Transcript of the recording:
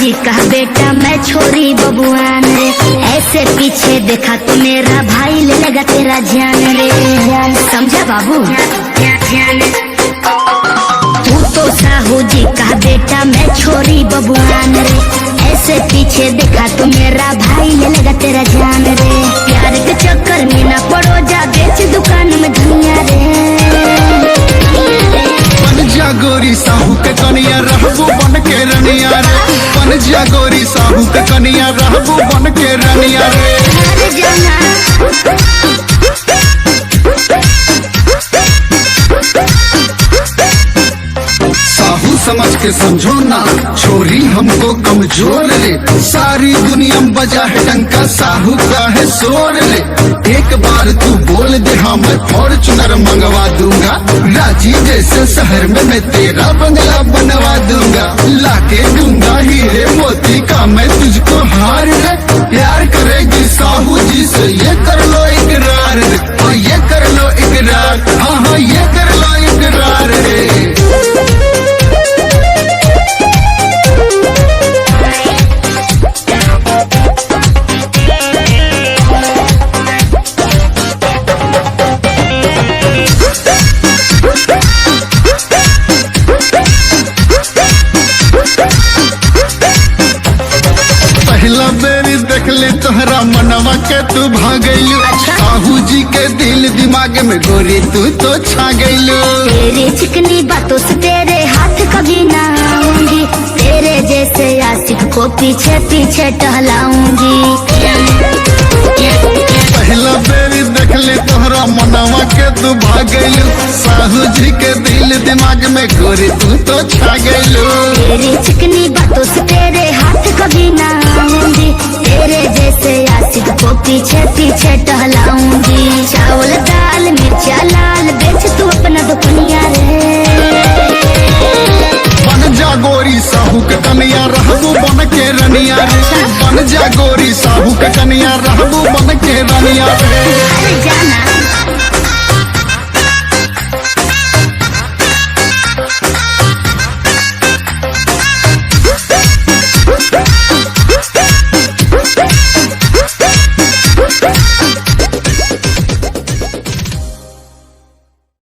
जी का बेटा मैं छोरी बबुआन रे, ऐसे पीछे देखा तो मेरा भाई ले लगा तेरा जान रे। समझा बाबू? तू तो साहू जी का बेटा मैं छोरी बबुआन रे, ऐसे पीछे देखा तो मेरा भाई ले लगा तेरा जान रे। प्यार के चक्कर में ना पड़ो, जा बेच दुकान में धनिया रे। पंजा गोरी साहू के कनिया रहबू बन के रनिया रे, पंजा गोरी साहू के कनिया रहबू बन के रनिया रे। साहू समझ के समझो ना, छोरी हमको कमजोर रे, सारी दुनिया में बजा है डंका, साहू का है शोर रे। एक बार तू बोल दे हाँ मैं फॉर्च्यूनर मंगवा दूंगा, रांची जैसे शहर में मैं तेरा बंगला बनवा दूंगा। लाके दूंगा हीरे मोती का मैं तुझको हार रे, प्यार करेगी साहू जी से ये कर लो इकरार रे, हाँ ये कर लो इकरार, हाँ हाँ ये कर लो इकरार रे। पहला बेरी देख ले तोहरा मनवा के तू भागैलू, साहू जी के दिल दिमाग में गोरी तू तो छा गैलू। तेरी चिकनी बातों से तेरे हाथ कभी ना आऊंगी, तेरे जैसे आशिक को पीछे पीछे टहलाऊंगी। पहला बेरी देख ले तोहरा मनवा के तू भागैलू, साहू जी के दिल दिमाग में गोरी तू तो छा गैलू। तेरी चिकनी बातों से तेरे हाथ कभी ना आऊंगी, तेरे जैसे आशिक को पीछे पीछे टहलाऊंगी। चावल दाल मिर्चा लाल बेच तू अपना दुपनिया रे। बन जा गोरी साहू के कनिया रहबू बन के रनिया रे, बन जा गोरी साहू के कनिया रहबू बन के रनिया रे।